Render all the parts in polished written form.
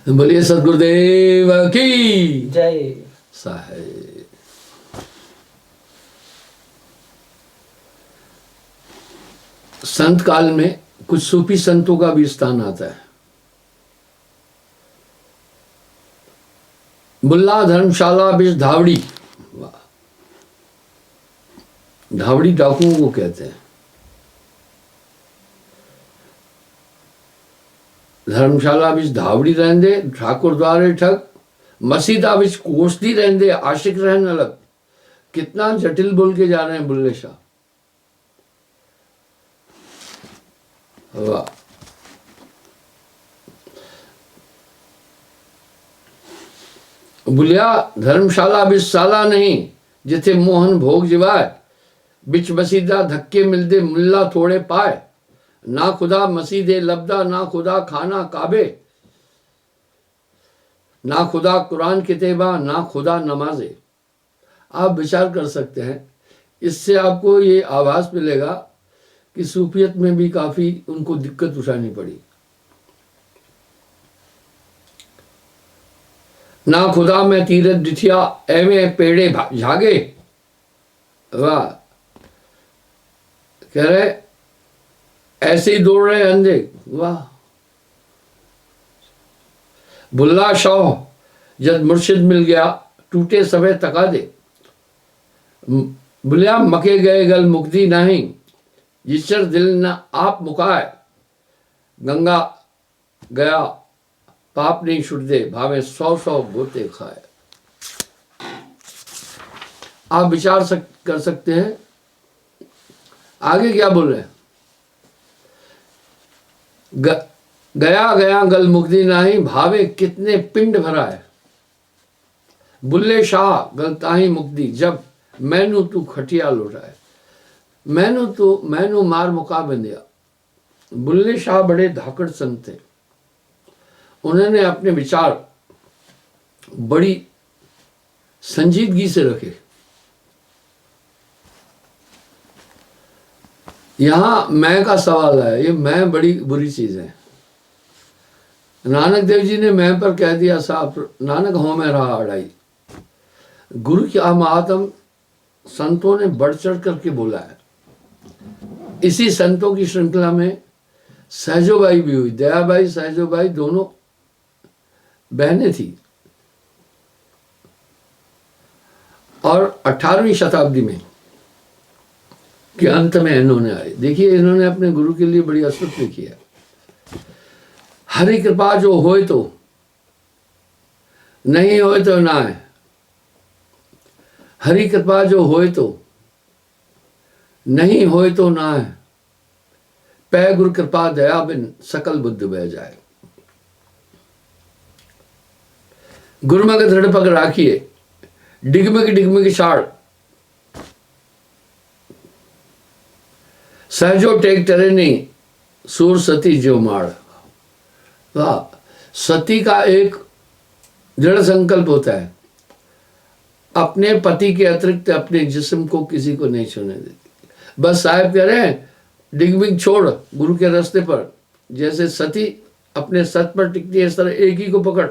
बोलिए सदगुरुदेव की जय। साहेब। संत काल में कुछ सूफी संतों का भी स्थान आता है। मुल्ला धर्मशाला बिश धावड़ी, धावड़ी डाकुओं को कहते हैं। धर्मशाला बिच धावड़ी रहंदे ठाकुर द्वारे ठग, मसीदा बिच कोसदी रहंदे आशिक रहन अलग। कितना जटिल बोल के जा रहे हैं बुल्ले शाह। वाह। बुलिया धर्मशाला बिच साला नहीं, जिथे मोहन भोग जिवाए। बिच मसीदा धक्के मिलदे मुल्ला थोड़े पाए। ना खुदा मसीदे लब्दा, ना खुदा खाना काबे, ना खुदा कुरान किताबा, ना खुदा नमाजे। आप विचार कर सकते हैं, इससे आपको ये आभास मिलेगा कि सूफियत में भी काफी उनको दिक्कत उठानी पड़ी। ना खुदा में तीरथ दिथिया, एवे पेड़े झागे। वाह। कह रहे ऐसे ही दौड़ रहे अंधे। वाह। बुल्ला शाह जब मुर्शिद मिल गया, टूटे सवे तका दे। बुलिया मके गए गल मुक्ति नहीं, जिसर दिल न आप मुकाए। गंगा गया पाप नहीं छुट दे, भावे 100 गोते खाए। आप विचार कर सकते हैं आगे क्या बोल रहे हैं। गया गया गल मुक्ति नाही, भावे कितने पिंड भरा है। बुल्ले शाह गलताही मुक्ति, जब मैनू तू खटिया लौटाए। मैनू मार मुका बंदिया। बुल्ले शाह बड़े धाकड़ संत थे। उन्होंने अपने विचार बड़ी संजीदगी से रखे। यहां मैं का सवाल है, ये मैं बड़ी बुरी चीज है। नानक देव जी ने मैं पर कह दिया साहब, नानक हो में रहा अड़ाई। गुरु क्या महात्म संतों ने बढ़ चढ़ करके बोला है। इसी संतों की श्रृंखला में सहजोबाई भी हुई। दयाबाई सहजोबाई दोनों बहनें थी और 18वीं शताब्दी में के अंत में इन्होंने आए। देखिए इन्होंने अपने गुरु के लिए बड़ी अस्तुति लिखी है। हरि कृपा जो होए तो, नहीं होए तो ना है। हरि कृपा जो होए तो, नहीं होए तो ना है। पै गुरु कृपा दया बिन सकल बुद्ध बह जाए। गुरुमग दृढ़ पग राखिए, डिगमिग छाड़। सहजो टेक टरे नहीं, सूर सती जो माड़। वाह। सती का एक दृढ़ संकल्प होता है, अपने पति के अतिरिक्त अपने जिस्म को किसी को नहीं छूने देती। बस साहब कह रहे हैं डिगमिग छोड़ गुरु के रास्ते पर। जैसे सती अपने सत पर टिकती है, इस तरह एक ही को पकड़।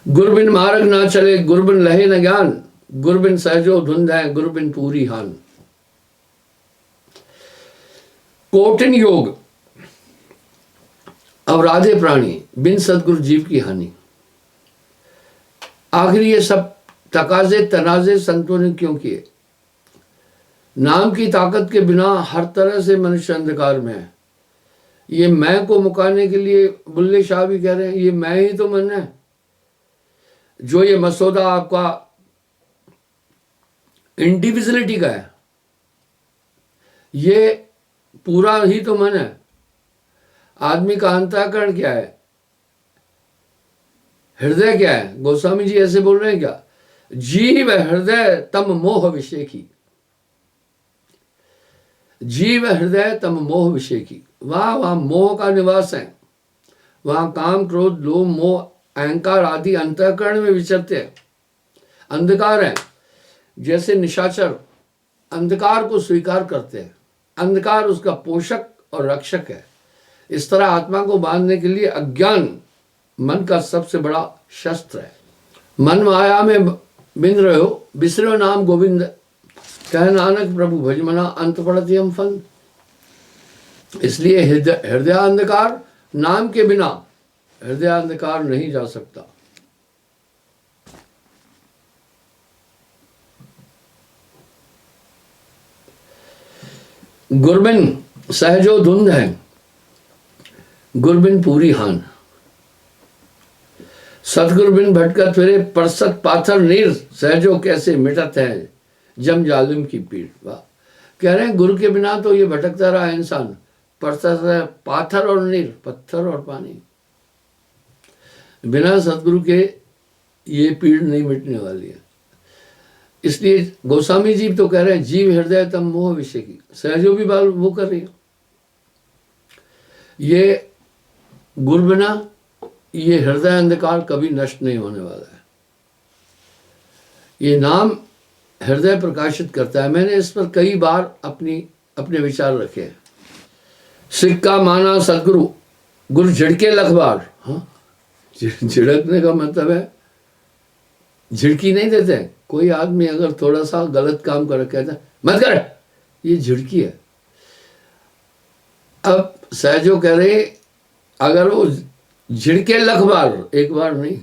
गुरबिन मार्ग ना चले, गुरबिन लहे न ज्ञान। गुरबिन सहजो धुंध है, गुरबिन पूरी हान। कोटिन योग अवराधे प्राणी, बिन सदगुरु जीव की हानि। आखिर ये सब तकाजे तनाजे संतों ने क्यों किए। नाम की ताकत के बिना हर तरह से मनुष्य अंधकार में है। ये मैं को मुकाने के लिए बुल्ले शाह भी कह रहे हैं, ये मैं ही तो मन है। जो ये मसौदा आपका इंडिविजुअलिटी का है, ये पूरा ही तो मन है। आदमी का अंतःकरण क्या है, हृदय क्या है। गोस्वामी जी ऐसे बोल रहे हैं क्या, जीव हृदय तम मोह विषय की। जीव हृदय तम मोह विषय की। वहां मोह का निवास है। वहां काम क्रोध लोभ मोह अहंकार आदि अंतःकरण में विचरते हैं। अंधकार है। जैसे निशाचर अंधकार को स्वीकार करते हैं, अंधकार उसका पोषक और रक्षक है। इस तरह आत्मा को बांधने के लिए अज्ञान मन का सबसे बड़ा शस्त्र है। मन माया में बिंद रहो, बिसरो नाम गोविंद, कह नानक प्रभु भजमना, अंत पड़ती हम फंद। इसलिए हृदय अंधकार, नाम के बिना हृदय अंधकार नहीं जा सकता। गुरबिन सहजो धुंध है, गुरबिन पूरी हान। सतगुरबिन भटकत फिरे, परसत पाथर नीर, सहजो कैसे मिटत है जम जालिम की पीड़। वाह, कह रहे हैं गुरु के बिना तो ये भटकता रहा इंसान, परसत है पाथर और नीर, पत्थर और पानी। बिना सतगुरु के ये पीड़ नहीं मिटने वाली है। इसलिए गोस्वामी जी तो कह रहे हैं जीव हृदय तम मोह विषय की, सहजो भी बाल वो कर रही है। ये गुरु बिना ये हृदय अंधकार कभी नष्ट नहीं होने वाला है। ये नाम हृदय प्रकाशित करता है। मैंने इस पर कई बार अपने विचार रखे हैं। सिक्का माना सदगुरु, गुरु झिड़के लखबार। हाँ, झिड़कने का मतलब है झिड़की नहीं देते हैं। कोई आदमी अगर थोड़ा सा गलत काम कर कहता है मत कर, ये झिड़की है। अब सहजो कह रहे अगर वो झिड़के लख बार, एक बार नहीं,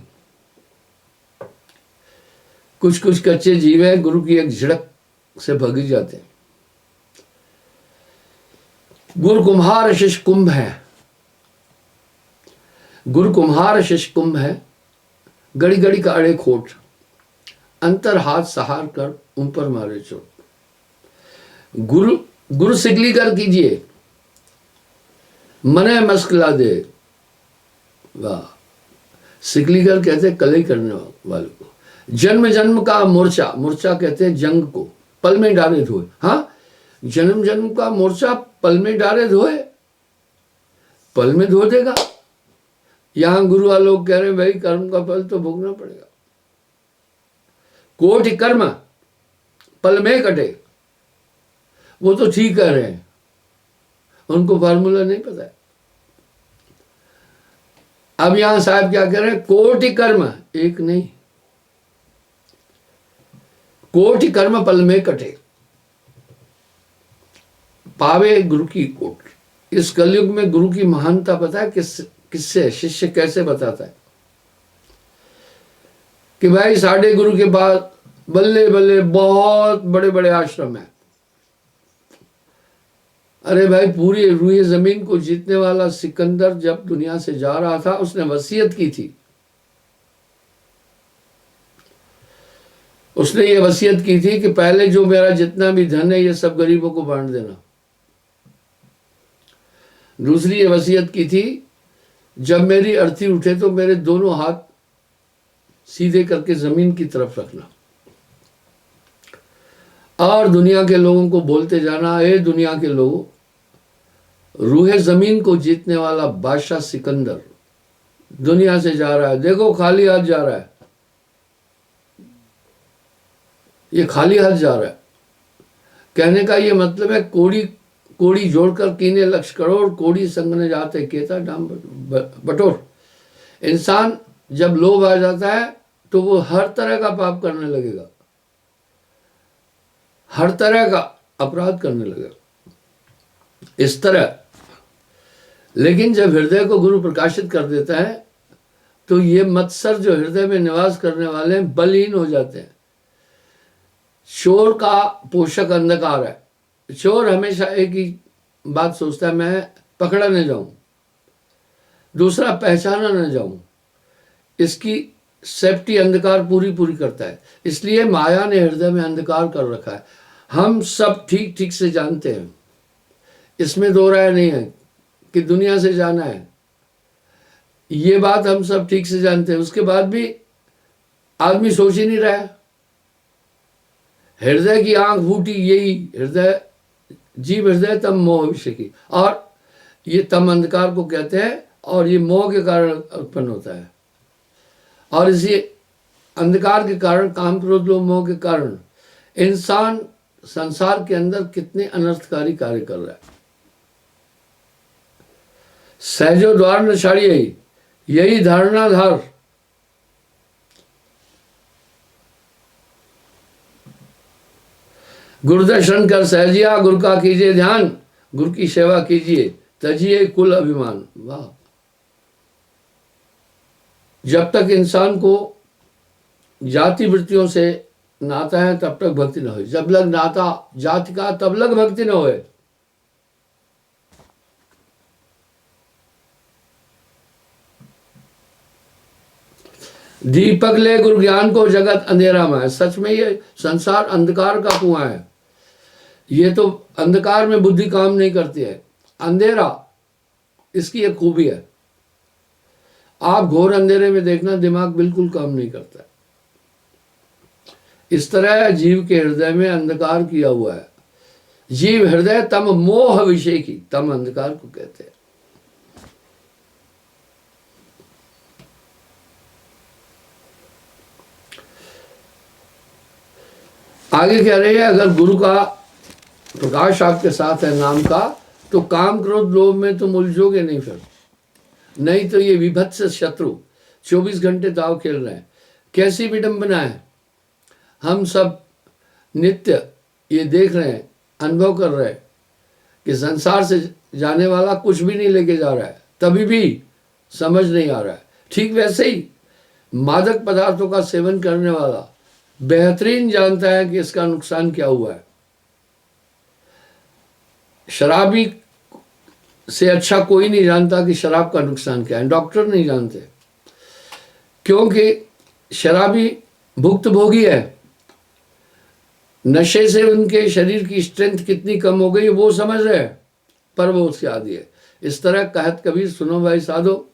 कुछ कुछ कच्चे जीव है गुरु की एक झिड़क से भग जाते हैं। गुरु कुम्हार शिष्य कुंभ है, गुरु कुम्हार शिष्य कुंभ है, गड़ी गड़ी काढ़े खोट, अंतर हाथ सहार कर उन पर मारे चोट। गुरु सिकली कर कीजिए, मने मस्कला दे। वाह, सिकली कर कहते हैं कलई करने वाले को। जन्म जन्म का मोर्चा, मोर्चा कहते हैं जंग को, पल में डाले धोए। हाँ, जन्म जन्म का मोर्चा पल में डाले धोए, पल में धो देगा। यहां गुरु वाले लोग कह रहे हैं भाई कर्म का फल तो भोगना पड़ेगा। कोटि कर्म पल में कटे, वो तो ठीक कह रहे हैं, उनको फार्मूला नहीं पता है। अब यहां साहब क्या कह रहे हैं, कोटि कर्म, एक नहीं, कोटि कर्म पल में कटे, पावे गुरु की कोट। इस कलयुग में गुरु की महानता पता है किससे शिष्य कैसे बताता है कि भाई साढ़े गुरु के बाद बल्ले बल्ले बहुत बड़े बड़े आश्रम है। अरे भाई, पूरी रूए जमीन को जीतने वाला सिकंदर जब दुनिया से जा रहा था, उसने वसीयत की थी। उसने ये वसीयत की थी कि पहले जो मेरा जितना भी धन है ये सब गरीबों को बांट देना। दूसरी ये वसीयत की थी, जब मेरी अर्थी उठे तो मेरे दोनों हाथ सीधे करके जमीन की तरफ रखना और दुनिया के लोगों को बोलते जाना, ए दुनिया के लोगों, रूहे जमीन को जीतने वाला बादशाह सिकंदर दुनिया से जा रहा है। देखो खाली हाथ जा रहा है, ये खाली हाथ जा रहा है। कहने का ये मतलब है कोड़ी कोड़ी जोड़कर कीने लक्ष्य करोड़, कोड़ी संग ने जाते केता डाम बटोर। इंसान जब लोभ आ जाता है तो वो हर तरह का पाप करने लगेगा, हर तरह का अपराध करने लगेगा इस तरह। लेकिन जब हृदय को गुरु प्रकाशित कर देता है तो ये मत्सर जो हृदय में निवास करने वाले हैं बलहीन हो जाते हैं। चोर का पोषक अंधकार है। चोर हमेशा एक ही बात सोचता है, मैं पकड़ा न जाऊं, दूसरा पहचाना न जाऊं। इसकी सेफ्टी अंधकार पूरी पूरी करता है। इसलिए माया ने हृदय में अंधकार कर रखा है। हम सब ठीक ठीक से जानते हैं, इसमें दो राय नहीं है कि दुनिया से जाना है, ये बात हम सब ठीक से जानते हैं। उसके बाद भी आदमी सोच ही नहीं रहा है। हृदय की आंख फूटी, यही हृदय, जीव हृदय तम मोह विषय की, और ये तम अंधकार को कहते हैं, और ये मोह के कारण उत्पन्न होता है। और इसी अंधकार के कारण, काम क्रोध लोभ मोह के कारण इंसान संसार के अंदर कितने अनर्थकारी कार्य कर रहा है। सहजो द्वार न छाड़िए, यही धारणा धार। गुरुदर्शन कर सहजिया, गुरु का कीजिए ध्यान, गुरु की सेवा कीजिए, तजिए कुल अभिमान। वाह! जब तक इंसान को जाति वृत्तियों से नाता है तब तक भक्ति न हो, जब लग नाता जाति का तब लग भक्ति न होए। दीपक ले गुरु ज्ञान को, जगत अंधेरा में है। सच में ये संसार अंधकार का कुआं है। ये तो अंधकार में बुद्धि काम नहीं करती है, अंधेरा इसकी एक खूबी है। आप घोर अंधेरे में देखना, दिमाग बिल्कुल काम नहीं करता है। इस तरह जीव के हृदय में अंधकार किया हुआ है। जीव हृदय तम मोह विषय की, तम अंधकार को कहते हैं। आगे कह रहे हैं, अगर गुरु का प्रकाश आपके साथ है नाम का, तो काम क्रोध लोभ में तुम उलझोगे नहीं। फिर नहीं तो ये विभत्स शत्रु 24 घंटे दाव खेल रहे हैं। कैसी विडंबना है, हम सब नित्य ये देख रहे हैं, अनुभव कर रहे हैं कि संसार से जाने वाला कुछ भी नहीं लेके जा रहा है, तभी भी समझ नहीं आ रहा है। ठीक वैसे ही मादक पदार्थों का सेवन करने वाला बेहतरीन जानता है कि इसका नुकसान क्या हुआ है। शराबी से अच्छा कोई नहीं जानता कि शराब का नुकसान क्या है। डॉक्टर नहीं जानते, क्योंकि शराबी भुक्तभोगी है। नशे से उनके शरीर की स्ट्रेंथ कितनी कम हो गई वो समझ रहे हैं, पर वो उसके आदी है। इस तरह कहत कबीर, सुनो भाई साधो,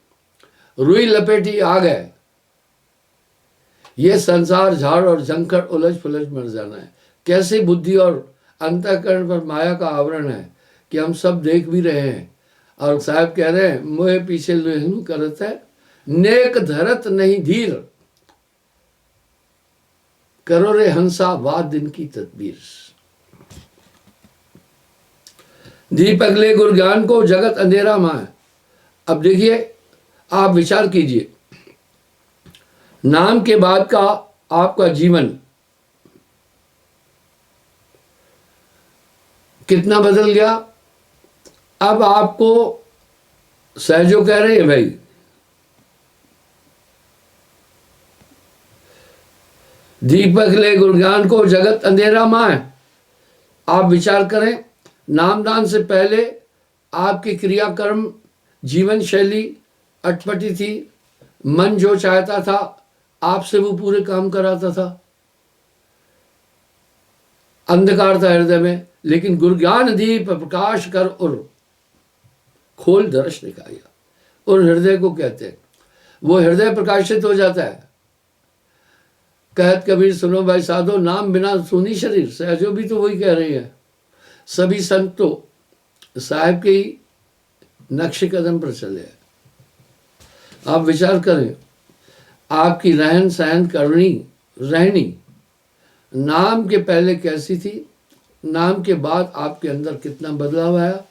रुई लपेटी आ गए। ये संसार झाड़ और झंखड़ उलझ फुलझ मर जाना है। कैसे बुद्धि और अंतःकरण पर माया का आवरण है कि हम सब देख भी रहे हैं। और साहब कह रहे हैं, मोहे पीछे लेहनु करत है, नेक धरत नहीं धीर, करो रे हंसा वाद दिन की तदबीर। दीपक ले गुरु ज्ञान को, जगत अंधेरा मां है। अब देखिए, आप विचार कीजिए, नाम के बाद का आपका जीवन कितना बदल गया। अब आपको सहजो कह रहे हैं, भाई दीपक ले गुरु ज्ञान को, जगत अंधेरा मां है। आप विचार करें, नामदान से पहले आपकी क्रियाकर्म जीवन शैली अटपटी थी। मन जो चाहता था आपसे वो पूरे काम कराता था। अंधकार था हृदय में, लेकिन गुरु ज्ञान दीप प्रकाश कर और खोल दर्श दिखाया। और हृदय को कहते हैं, वो हृदय प्रकाशित हो जाता है। कहत कबीर, सुनो भाई साधो, नाम बिना सुनी शरीर। सहजो भी तो वही कह रही है। सभी संत तो साहिब के ही नक्श कदम पर चले। आप विचार करें, आपकी रहन सहन करनी रहनी नाम के पहले कैसी थी, नाम के बाद आपके अंदर कितना बदलाव आया,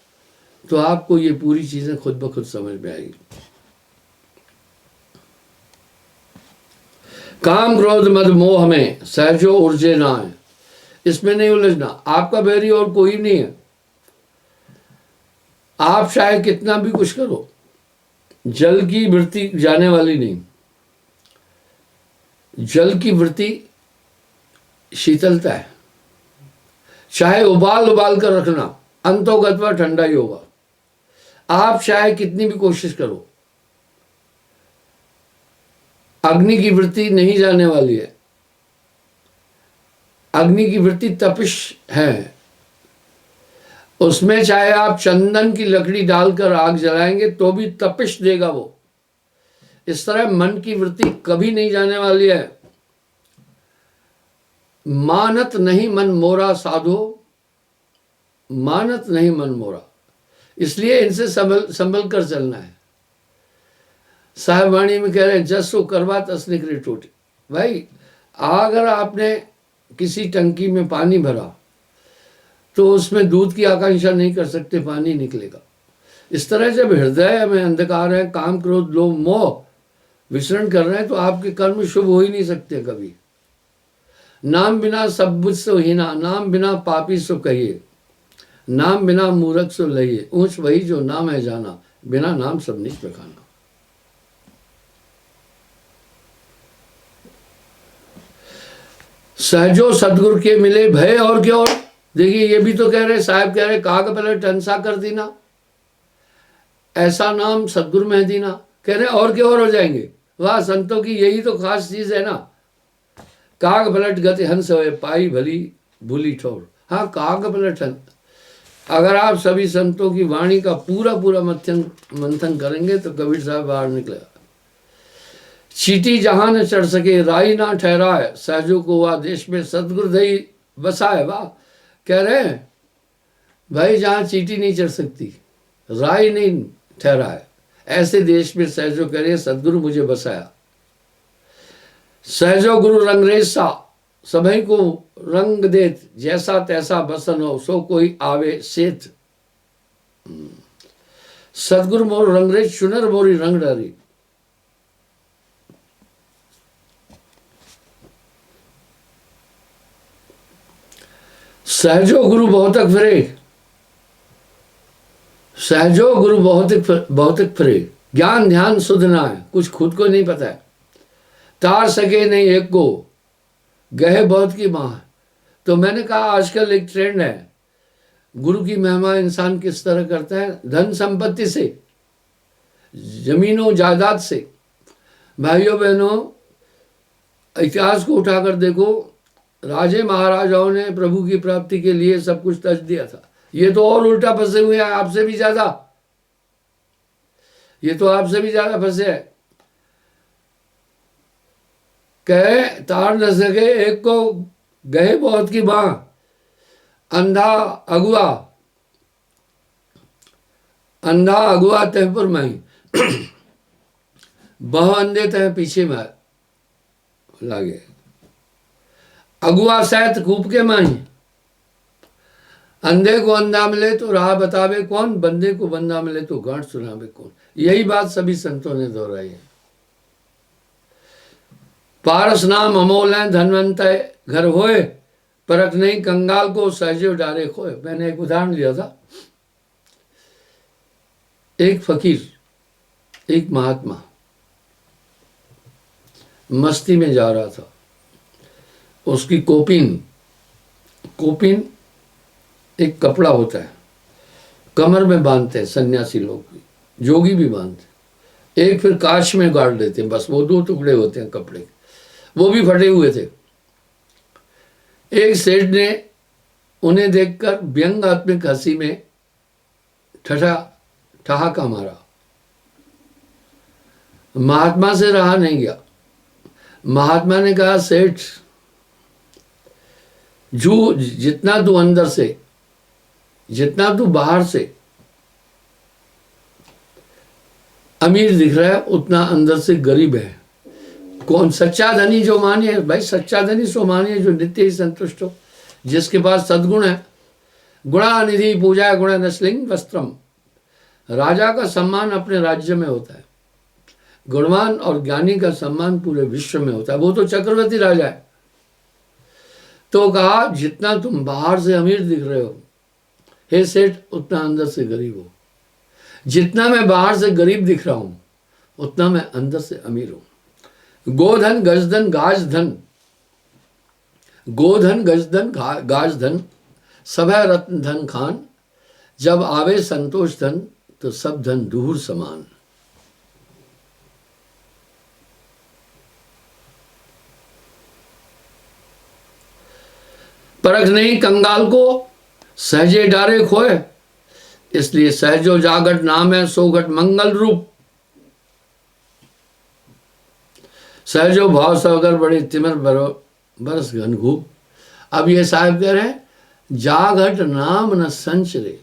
तो आपको ये पूरी चीजें खुद ब खुद समझ में आएगी। काम क्रोध मद मोह में सहजो उर्जे ना है, इसमें नहीं उलझना। आपका बैरी और कोई नहीं है। आप चाहे कितना भी कुछ करो, जल की वृत्ति जाने वाली नहीं। जल की वृत्ति शीतलता है, चाहे उबाल उबाल कर रखना, अंतोगत्वा ठंडा ही होगा। आप चाहे कितनी भी कोशिश करो, अग्नि की वृत्ति नहीं जाने वाली है। अग्नि की वृत्ति तपिश है, उसमें चाहे आप चंदन की लकड़ी डालकर आग जलाएंगे तो भी तपिश देगा वो। इस तरह मन की वृत्ति कभी नहीं जाने वाली है। मानत नहीं मन मोरा साधो, मानत नहीं मन मोरा, इसलिए इनसे संभल कर चलना है। साहब वाणी में कह रहे हैं, जसो करवा तस निकली टोटी। भाई अगर आपने किसी टंकी में पानी भरा तो उसमें दूध की आकांक्षा नहीं कर सकते, पानी निकलेगा। इस तरह जब हृदय में अंधकार है, काम क्रोध लोभ मोह विचरण कर रहे हैं, तो आपके कर्म शुभ हो ही नहीं सकते कभी। नाम बिना सब बुझ सो हीना, नाम बिना पापी सो कहिए, नाम बिना मूर्ख सो लइए, ऊंच वही जो नाम है जाना, बिना नाम सब नीच बखाना। सहजो सदगुरु के मिले भय और क्या और। देखिए ये भी तो कह रहे, साहब कह रहे, काग पलट हंसा कर दीना, ऐसा नाम सदगुरु में दीना। कह रहे और क्या और हो जाएंगे। वाह, संतों की यही तो खास चीज है ना। काग पलट गति हंस होए, पाई भली भूली ठोर। हाँ, काग पलट हंस। अगर आप सभी संतों की वाणी का पूरा पूरा मंथन करेंगे तो कबीर साहब बाहर निकलेगा। चीटी जहां न चढ़ सके, राई ना ठहराए, सहजो को हुआ देश में सदगुरु दई बसा है। वाह, कह रहे हैं भाई जहां चीटी नहीं चढ़ सकती, राई नहीं ठहरा है, ऐसे देश में सहजो करे सदगुरु मुझे बसाया। सहजो गुरु रंगरेसा, सभी को रंग देत, जैसा तैसा बसन हो, सो कोई आवे सेत। सदगुरु मोर रंगरेज, चुनर मोरी रंग डारी। सहजो गुरु बहुतक फिरे, सहजो गुरु बहुतक फिरे, ज्ञान ध्यान सुध ना है, कुछ खुद को नहीं पता है, तार सके नहीं एक को, गहे बहुत की मां। तो मैंने कहा आजकल एक ट्रेंड है, गुरु की महिमा इंसान किस तरह करता है, धन संपत्ति से, जमीनों जायदाद से। भाइयों बहनों, इतिहास को उठाकर देखो, राजे महाराजाओं ने प्रभु की प्राप्ति के लिए सब कुछ तज दिया था। ये तो और उल्टा फंसे हुए हैं, आपसे भी ज्यादा, ये तो आपसे भी ज्यादा फंसे है। कहे तार न सके एक को, गए बहुत की बां, अंधा अगुआ, अंधा अगुआ तह पर माई, बहु अंधे तह पीछे में लागे, अगुआ सैत कूप के माई, अंधे को अंधा मिले तो राह बतावे कौन, बंदे को बंदा मिले तो गांठ सुनावे कौन। यही बात सभी संतों ने दोहराई है। पारस नाम अमोल है, धनवंत घर होए, परख नहीं कंगाल को, सहजो डारे खोए। मैंने एक उदाहरण लिया था, एक फकीर, एक महात्मा मस्ती में जा रहा था। उसकी कोपिन एक कपड़ा होता है, कमर में बांधते हैं सन्यासी लोग, जोगी भी बांधते। एक फिर कांच में गाड़ देते हैं, बस वो 2 टुकड़े होते हैं कपड़े के, वो भी फटे हुए थे। एक सेठ ने उन्हें देखकर व्यंग्यात्मक हंसी में ठहाका मारा। महात्मा से रहा नहीं गया। महात्मा ने कहा, सेठ जो जितना तू अंदर से, जितना तू बाहर से अमीर दिख रहा है, उतना अंदर से गरीब है। कौन सच्चा धनी जो मानिए, भाई सच्चा धनी सो मानिए जो नित्य ही संतुष्ट हो, जिसके पास सद्गुण है। गुणानिधि पूजा गुण नस्लिंग वस्त्रम। राजा का सम्मान अपने राज्य में होता है, गुणवान और ज्ञानी का सम्मान पूरे विश्व में होता है। वो तो चक्रवर्ती राजा है। तो कहा, जितना तुम बाहर से अमीर दिख रहे हो हे सेठ, उतना अंदर से गरीब हो। जितना मैं बाहर से गरीब दिख रहा हूं, उतना मैं अंदर से अमीर हूं। गोधन गजधन गाजधन, गोधन गजधन गाजधन, सब है रत्न धन खान, जब आवे संतोष धन तो सब धन दूर समान। परख नहीं कंगाल को, सहजे डारे खोए। इसलिए सहजो जागट नाम है, सोगट मंगल रूप। सहजो भाव सागर बड़े तिमर बरस घनघूप। अब ये साहब कह रहे हैं, जागट नाम न संचरे,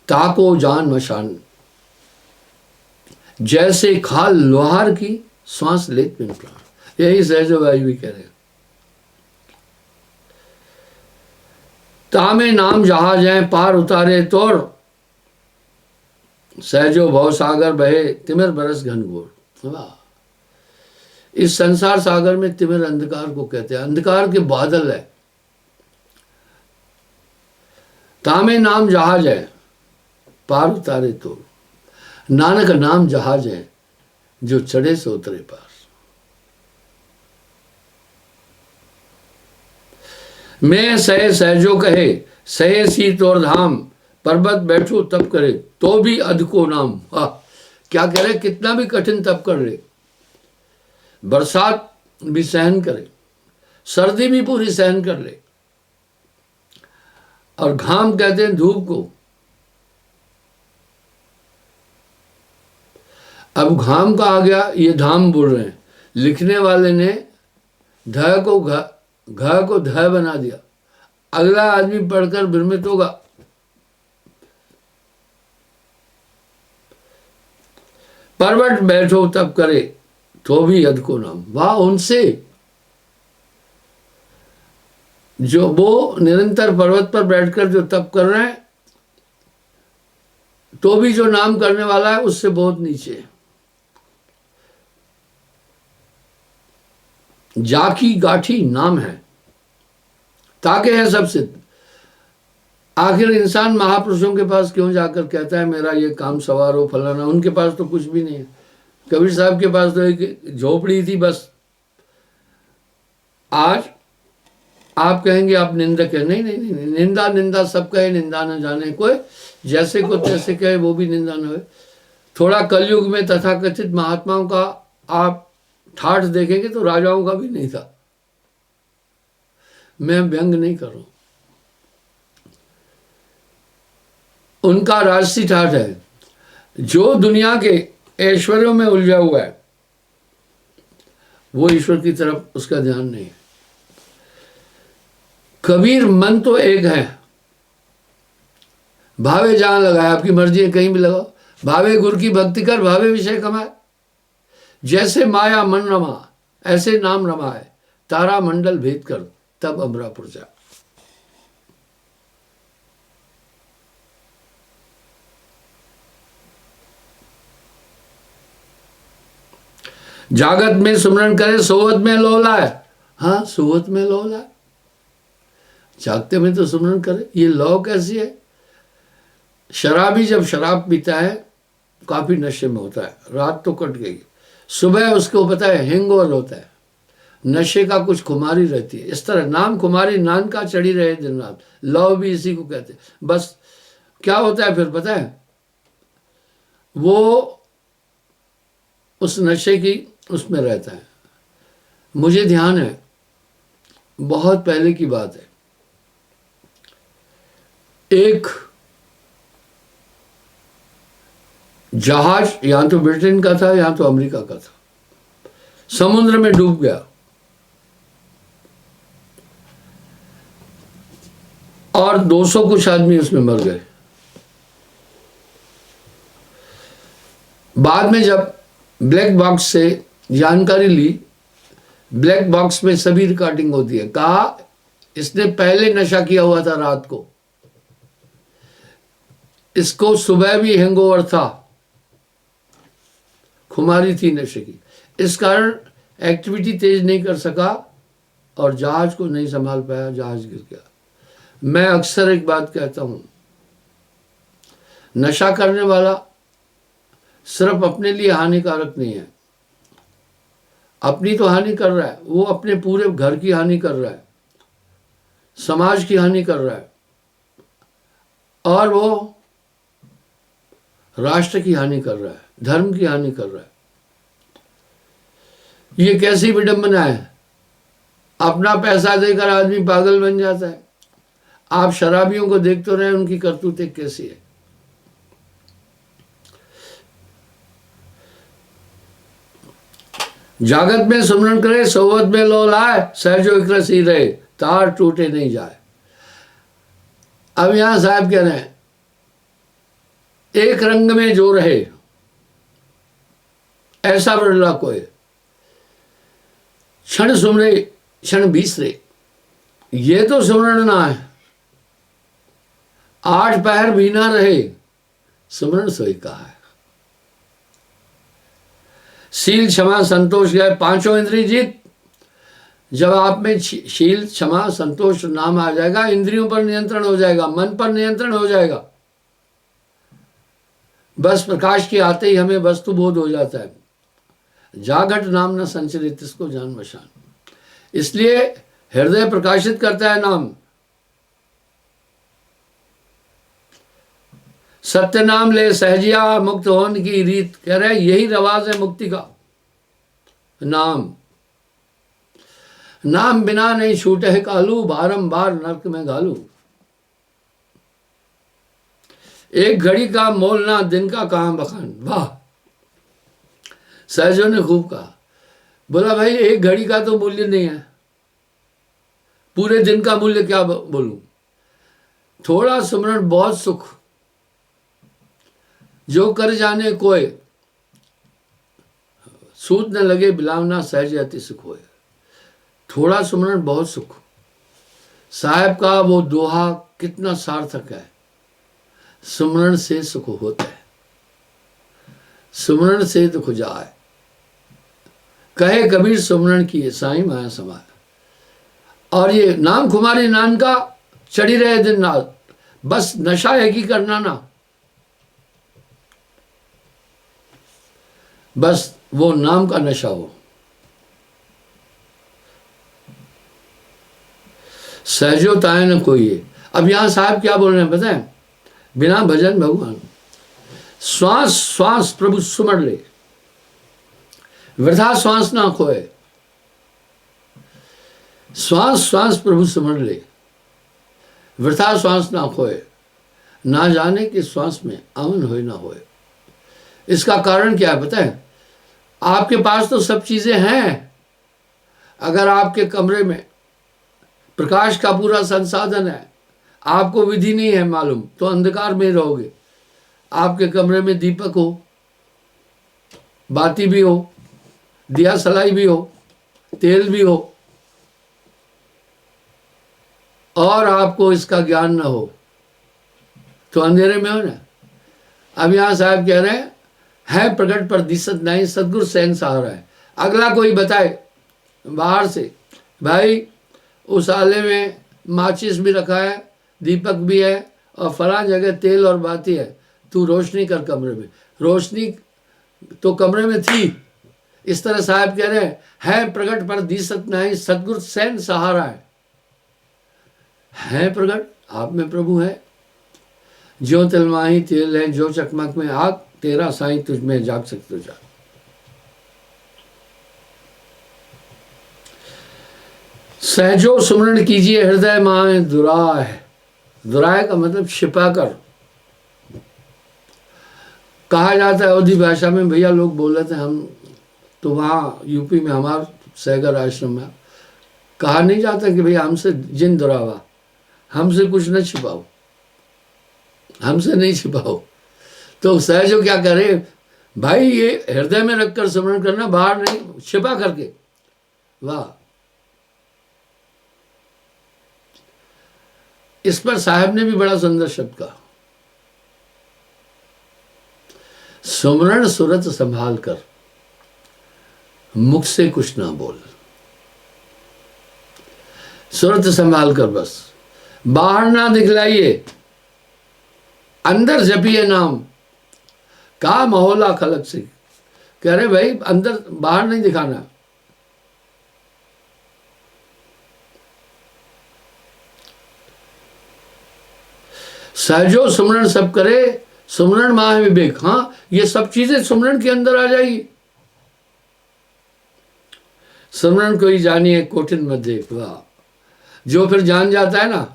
ताको जान मशान, जैसे खाल लोहार की, श्वास लेत बिन प्राण। यही सहजो भाई भी कह रहे हैं। तामे नाम जहाज है पार उतारे तोर, सहजो भव सागर बहे तिमिर बरस घनघोर। वाह! इस संसार सागर में तिमिर अंधकार को कहते हैं, अंधकार के बादल है। तामे नाम जहाज है पार उतारे तो, नानक नाम जहाज है जो चढ़े सो उतरे पार। मैं सहे सहजो कहे सहे सी तोर धाम, पर्वत बैठो तप करे तो भी अध को नाम। वाह! क्या कह रहे, कितना भी कठिन तप कर ले, बरसात भी सहन करे, सर्दी भी पूरी सहन कर ले, और घाम कहते हैं धूप को। अब घाम का आ गया, ये धाम बोल रहे हैं, लिखने वाले ने ध को घ को ध बना दिया, अगला आदमी पढ़कर भ्रमित होगा। पर्वत बैठो तप करे तो भी अध को नाम। वाह! उनसे जो वो निरंतर पर्वत पर बैठकर जो तप कर रहे हैं, तो भी जो नाम करने वाला है उससे बहुत नीचे है। जाकी गाठी नाम है, ताके है सब सिद्ध। आखिर इंसान महापुरुषों के पास क्यों जाकर कहता है मेरा ये काम सवार हो फलाना, उनके पास तो कुछ भी नहीं है। कबीर साहब के पास तो एक झोपड़ी थी बस। आज आप कहेंगे आप निंदक है, नहीं नहीं नहीं, निंदा निंदा सब कहे निंदा न जाने कोई, जैसे को तैसे कहे वो भी निंदा न हो। थोड़ा कलयुग में तथाकथित महात्माओं का आप ठाठ देखेंगे तो राजाओं का भी नहीं था। मैं व्यंग नहीं कर रहा हूं, उनका राजसी ठाठ है। जो दुनिया के ऐश्वर्यों में उलझा हुआ है वो ईश्वर की तरफ उसका ध्यान नहीं है। कबीर मन तो एक है, भावे जहां लगाए, आपकी मर्जी है कहीं भी लगाओ। भावे गुरु की भक्ति कर, भावे विषय कमाए। जैसे माया मन रमा ऐसे नाम रमाए, तारा मंडल भेद कर तब अमरापुर जा। जागत में सुमरन करे सोवत में लोलाए। हाँ, सोवत में लोलाए, जागते में तो सुमरन करे। ये लौ कैसी है? शराबी जब शराब पीता है काफी नशे में होता है, रात तो कट गई, सुबह उसको पता है हैंगओवर होता है, नशे का कुछ खुमारी रहती है। इस तरह नाम खुमारी नान का चढ़ी रहे दिन रात, लौ भी इसी को कहते हैं। बस क्या होता है फिर पता है, वो उस नशे की उसमें रहता है। मुझे ध्यान है, बहुत पहले की बात है, एक जहाज या तो ब्रिटेन का था या तो अमेरिका का था, समुद्र में डूब गया और 200 कुछ आदमी उसमें मर गए। बाद में जब ब्लैक बॉक्स से जानकारी ली, ब्लैक बॉक्स में सभी रिकॉर्डिंग होती है, कहा इसने पहले नशा किया हुआ था रात को, इसको सुबह भी हैंगओवर था, खुमारी थी नशे की, इस कारण एक्टिविटी तेज नहीं कर सका और जहाज को नहीं संभाल पाया, जहाज गिर गया। मैं अक्सर एक बात कहता हूं, नशा करने वाला सिर्फ अपने लिए हानिकारक नहीं है, अपनी तो हानि कर रहा है, वो अपने पूरे घर की हानि कर रहा है, समाज की हानि कर रहा है, और वो राष्ट्र की हानि कर रहा है, धर्म की हानि कर रहा है। ये कैसी विडंबना है? अपना पैसा देकर आदमी पागल बन जाता है। आप शराबियों को देख तो रहे, उनकी करतूतें कैसी है। जागत में सुमरन करे सोवत में लो लाए, सहजो एक रस ही रहे तार टूटे नहीं जाए। अब यहां साहब कह रहे हैं एक रंग में जो रहे ऐसा बिरला कोई, क्षण सुमरे क्षण बीसरे। ये तो सुमरण ना है, 8 पहर भी ना रहे, सुमरण सोई कहा है। शील क्षमा संतोष गए, पांचों इंद्रिय जीत। जब आप में शील क्षमा संतोष नाम आ जाएगा, इंद्रियों पर नियंत्रण हो जाएगा, मन पर नियंत्रण हो जाएगा। बस प्रकाश के आते ही हमें वस्तु बोध हो जाता है। जागट नाम न संचरित, इसको जान बशान। इसलिए हृदय प्रकाशित करता है नाम। सत्य नाम ले सहजिया, मुक्त होने की रीत। कह रहे यही रवाज है मुक्ति का। नाम नाम बिना नहीं छूटे है कालू, बारंबार नरक में घालू। एक घड़ी का मोल ना, दिन का कहां बखान। वाह, सहजों ने खूब कहा। बोला भाई एक घड़ी का तो मूल्य नहीं है, पूरे दिन का मूल्य क्या बोलूं। थोड़ा सुमरण बहुत सुख, जो कर जाने कोय, सूत न लगे बिलावना, सहज अति सुख होए। थोड़ा सुमरण बहुत सुख। साहब का वो दोहा कितना सार्थक है। सुमरण से सुख होता है, सुमरण से दुख जाए। कहे कबीर सुमरण की साईं माया समाए। और ये नाम खुमारी नान का चढ़ी रहे दिन रात, बस नशा है कि करना ना, बस वो नाम का नशा हो। सहजोताए न कोई। अब यहां साहब क्या बोल रहे हैं बताएं, बिना भजन भगवान। श्वास श्वास प्रभु सुमर ले, वृथा श्वास ना खोए। श्वास श्वास प्रभु सुमर ले, वृथा श्वास ना खोए। ना जाने कि श्वास में अमन होए ना होए। इसका कारण क्या है पता है? आपके पास तो सब चीजें हैं। अगर आपके कमरे में प्रकाश का पूरा संसाधन है, आपको विधि नहीं है मालूम, तो अंधकार में रहोगे। आपके कमरे में दीपक हो, बाती भी हो, दिया सलाई भी हो, तेल भी हो, और आपको इसका ज्ञान ना हो, तो अंधेरे में हो ना। अब यहां साहब कह रहे हैं, है प्रकट पर दिसत नहीं, सदगुरु सहन सहारा है। अगला कोई बताए बाहर से, भाई उस आले में माचिस भी रखा है, दीपक भी है, और फला जगह तेल और बाती है, तू रोशनी कर कमरे में। रोशनी तो कमरे में थी। इस तरह साहब कह रहे हैं, है प्रकट पर दिसत नहीं, सदगुरु सहन सहारा है प्रकट, आप में प्रभु है। जो तिलमाही तेल है, जो चकमक में आग, तेरा साईं तुझ में जाग सकते जा। सहजो सुमरण कीजिए हृदय माए दुराय। दुराय का मतलब छिपा कर। कहा जाता है अवधी भाषा में, भैया लोग बोल रहे थे, हम तो वहाँ यूपी में हमारे सैगर आश्रम में कहा नहीं जाता कि भैया हमसे जिन दुरावा, हमसे कुछ न छिपाओ, हमसे नहीं छिपाओ। तो सहजो क्या करे भाई, ये हृदय में रखकर स्मरण करना, बाहर नहीं, छिपा करके। वाह, इस पर साहब ने भी बड़ा सुंदर शब्द कहा, सुमरण सुरत संभाल कर, मुख से कुछ ना बोल। सुरत संभाल कर, बस बाहर ना दिखलाइए, अंदर जपिए नाम। का महोला खलक से, कह रहे भाई अंदर, बाहर नहीं दिखाना। सहजो सुमरण सब करे, सुमरण माह विवेक। हाँ, ये सब चीजें सुमरण के अंदर आ जाएगी। सुमरण कोई जानिए कोटिन मध्य। वाह, जो फिर जान जाता है ना,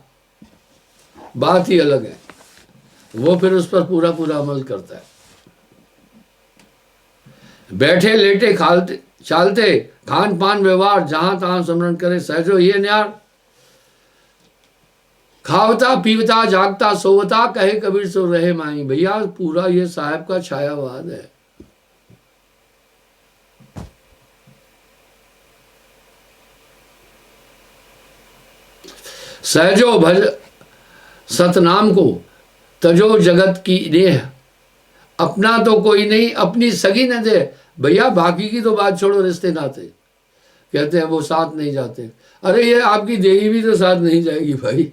बात ही अलग है। वो फिर उस पर पूरा पूरा अमल करता है। बैठे लेटे खालते चालते, खान पान व्यवहार, जहां तहां सुमरण करे, सहजो ये न्यार। खावता पीवता जागता सोवता, कहे कबीर सो रहे माई। भैया पूरा ये साहब का छायावाद है। सहजो भज सतनाम को, तजो जगत की नेह, अपना तो कोई नहीं अपनी सगी न दे। भैया बाकी की तो बात छोड़ो, रिश्ते नाते कहते हैं वो साथ नहीं जाते। अरे ये आपकी देही भी तो साथ नहीं जाएगी भाई,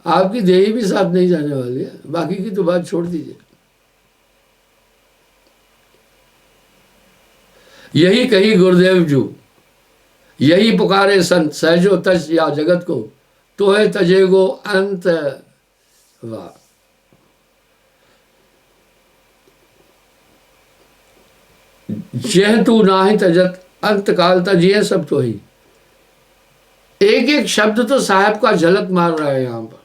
आपकी देही भी साथ नहीं जाने वाली है, बाकी की तो बात छोड़ दीजिए। यही कही गुरुदेव जू, यही पुकारे संत, सहजो तज या जगत को, तो है तजेगो अंत। वाह, जह तू नाहि तजत अंत काल तजिए सब तो ही। एक एक शब्द तो साहब का झलक मार रहा है यहां पर।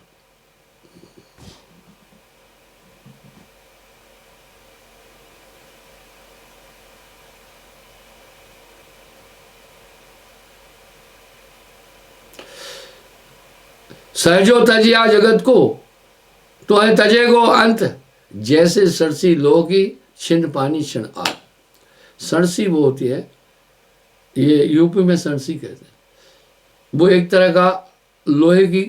सहजो तजिया जगत को, तो है तजेगो अंत, जैसे सरसी लोह की छिन पानी क्षण आग। सरसी वो होती है, ये यूपी में सरसी कहते हैं, वो एक तरह का लोहे की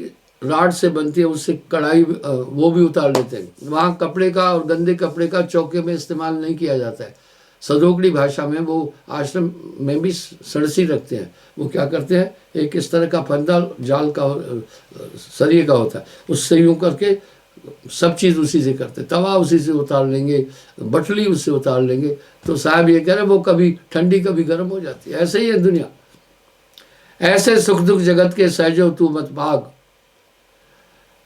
राड से बनती है, उससे कढ़ाई वो भी उतार लेते हैं। वहाँ कपड़े का और गंदे कपड़े का चौके में इस्तेमाल नहीं किया जाता है। सदोकड़ी भाषा में वो आश्रम में भी सरसी रखते हैं। वो क्या करते हैं, एक इस तरह का फंदा जाल का सरिये का होता है, उससे यूँ करके सब चीज़ उसी से करते, तवा उसी से उतार लेंगे, बटली उससे उतार लेंगे। तो साहब ये कह रहे वो कभी ठंडी कभी गर्म हो जाती है। ऐसे ही है दुनिया, ऐसे सुख दुख जगत के सहजो तू मत भाग।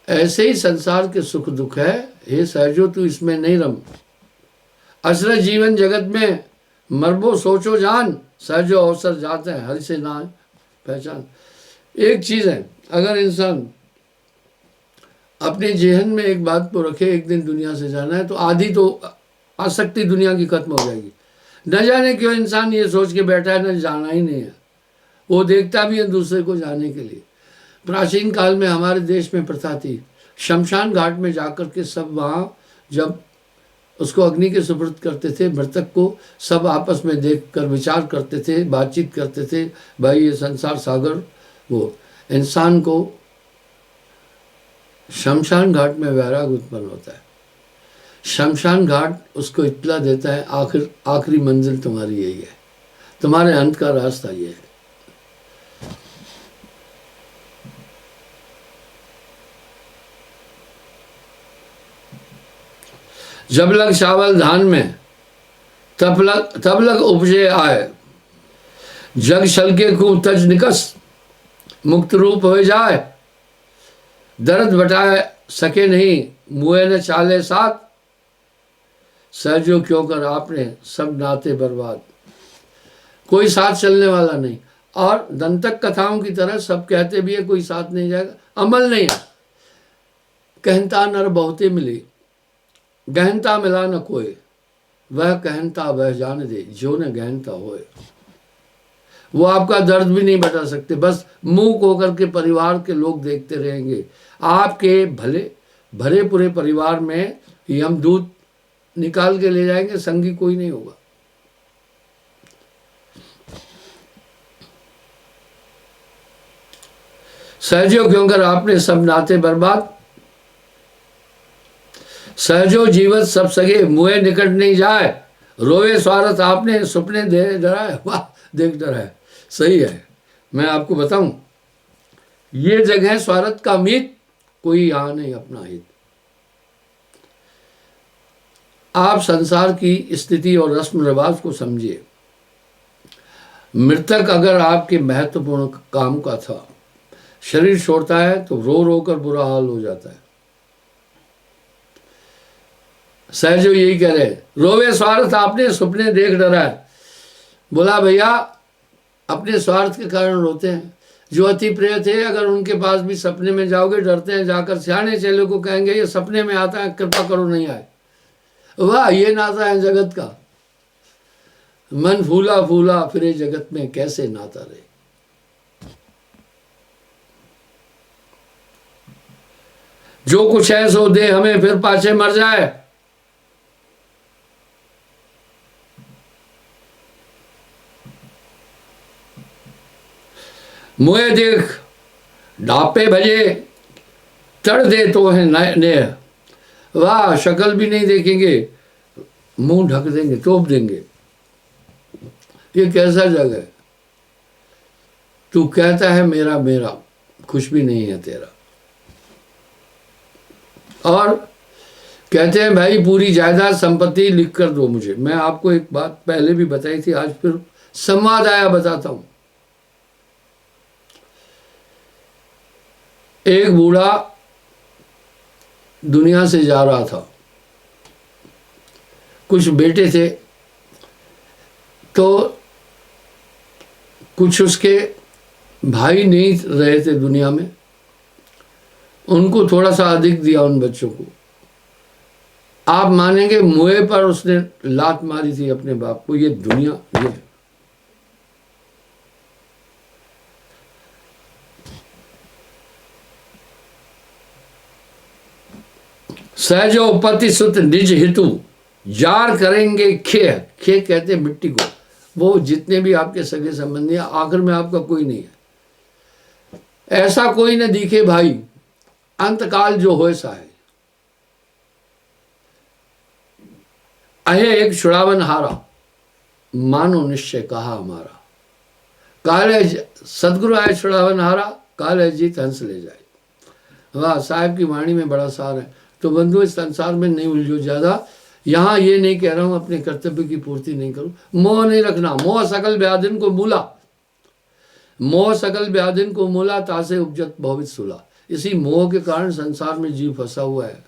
ऐसे ही संसार के सुख दुख है, हे सहजो तू इसमें नहीं रम। अचरज जीवन जगत में मरबो सोचो जान, सहजो अवसर जाते हैं हरि से ना पहचान। एक चीज़ है, अगर इंसान अपने जेहन में एक बात को रखे, एक दिन दुनिया से जाना है, तो आधी तो आसक्ति दुनिया की खत्म हो जाएगी। न जाने क्यों इंसान ये सोच के बैठा है न जाना ही नहीं है, वो देखता भी है दूसरे को जाने के लिए। प्राचीन काल में हमारे देश में प्रथा थी, शमशान घाट में जाकर के सब वहाँ जब उसको अग्नि के सुपुर्द करते थे, मृतक को, सब आपस में देखकर विचार करते थे, बातचीत करते थे, भाई ये संसार सागर, वो इंसान को शमशान घाट में वैराग उत्पन्न होता है। शमशान घाट उसको इत्तला देता है आखिरी मंजिल तुम्हारी यही है, तुम्हारे अंत का रास्ता ये है। जब लग चावल धान में तब लग उपजे आए, जग छल के खूब तज निकस, मुक्त रूप हो जाए। दर्द बटाए सके नहीं मुए न चाले साथ, सहजो क्यों कर आपने सब नाते बर्बाद। कोई साथ चलने वाला नहीं, और दंतक कथाओं की तरह सब कहते भी है कोई साथ नहीं जाएगा, अमल नहीं है। कहनता नर बहुते मिली, गहनता मिला न कोई, वह कहनता वह जान दे जो न गहनता होए। वो आपका दर्द भी नहीं बता सकते, बस मुंह होकर के परिवार के लोग देखते रहेंगे। आपके भरे पूरे परिवार में यमदूत निकाल के ले जाएंगे, संगी कोई नहीं होगा। सहजो क्यों कर आपने सब नाते बर्बाद, सहजो जीवत सब सगे मुए निकट नहीं जाए। रोए स्वार्थ आपने सुपने दे डराए। वाह, देख डराए, सही है। मैं आपको बताऊं, ये जगह स्वार्थ का मीत, कोई यहां नहीं अपना हित। आप संसार की स्थिति और रस्म रिवाज को समझिए। मृतक अगर आपके महत्वपूर्ण काम का था, शरीर छोड़ता है तो रो रो कर बुरा हाल हो जाता है। सहजो यही कह रहे, रोवे स्वार्थ आपने सुपने देख डरा है। बोला भैया अपने स्वार्थ के कारण रोते हैं। जो अति प्रिय थे अगर उनके पास भी सपने में जाओगे डरते हैं, जाकर सियाने चेले को कहेंगे ये सपने में आता है, कृपा करो नहीं आए। वाह, ये नाता है जगत का। मन फूला फूला फिरे जगत में कैसे नाता रहे। जो कुछ है सो दे हमें फिर पाछे मर जाए। मुए देख ढापे भजे चढ़ दे तो है ने, वाह शक्ल भी नहीं देखेंगे, मुंह ढक देंगे, तोप देंगे। ये कैसा जग है? तू कहता है मेरा मेरा, कुछ भी नहीं है तेरा। और कहते हैं भाई पूरी जायदाद संपत्ति लिख कर दो मुझे। मैं आपको एक बात पहले भी बताई थी, आज फिर संवाद आया बताता हूं। एक बूढ़ा दुनिया से जा रहा था, कुछ बेटे थे, तो कुछ उसके भाई नहीं रहे थे दुनिया में, उनको थोड़ा सा अधिक दिया उन बच्चों को। आप मानेंगे मुंह पर उसने लात मारी थी अपने बाप को। ये दुनिया ये है। सहजो पति सुत निज हितु, जार करेंगे खे। खे कहते मिट्टी को। वो जितने भी आपके सगे संबंधी हैं, आखिर में आपका कोई नहीं है। ऐसा कोई न दिखे भाई, अंतकाल जो होए साहे। अहे एक छुड़ावन हारा, मानो निश्चय कहा हमारा। काले सदगुरु आए छुड़ावन हारा, काले जीत हंस ले जाए। वाह, साहब की वाणी में बड़ा सार है। तो बंधु इस संसार में नहीं उलझो ज्यादा। यहाँ ये नहीं कह रहा हूं अपने कर्तव्य की पूर्ति नहीं करूं। मोह नहीं रखना। मोह सकल व्याधिन को मूला, मोह सकल व्याधिन को मूला, तासे उपजत भवित सुला। इसी मोह के कारण संसार में जीव फंसा हुआ है।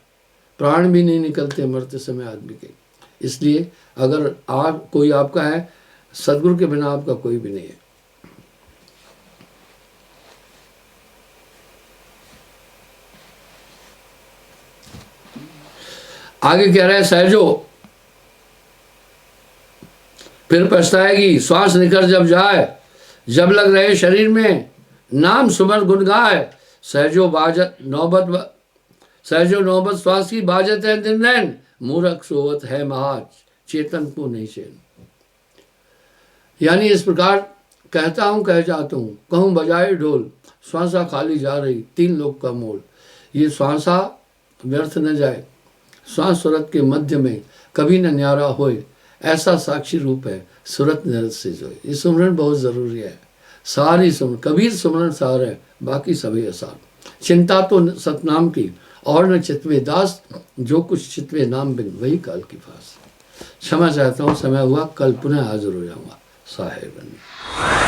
प्राण भी नहीं निकलते मरते समय आदमी के। इसलिए अगर आप कोई आपका है, सदगुरु के बिना आपका कोई भी नहीं है। आगे कह रहे हैं सहजो, फिर पछताएगी श्वास निकल जब जाए, जब लग रहे शरीर में नाम सुमर गुन गाए। सहजो बाजत नौबत, सहजो नौबत श्वास की बाजत है दिन रैन, मूर्ख सोवत है महाज, चेतन को नहीं चैन। यानी इस प्रकार कहता हूं कह जाता हूं, कहूं बजाए ढोल, श्वासा खाली जा रही, तीन लोग का मोल। ये श्वासा व्यर्थ न जाए, श्वास सुरत के मध्य में कभी न न्यारा होए, ऐसा साक्षी रूप है सुरत निरत से जो। ये सुमरन बहुत जरूरी है। सारी सुमरन, कबीर सुमरन सार है, बाकी सभी आसान। चिंता तो सतनाम की और न चितवे दास, जो कुछ चितवे नाम बिन वही काल की फास। क्षमा चाहता हूँ, समय हुआ, कल पुनः हाजिर हो जाऊंगा। साहेब।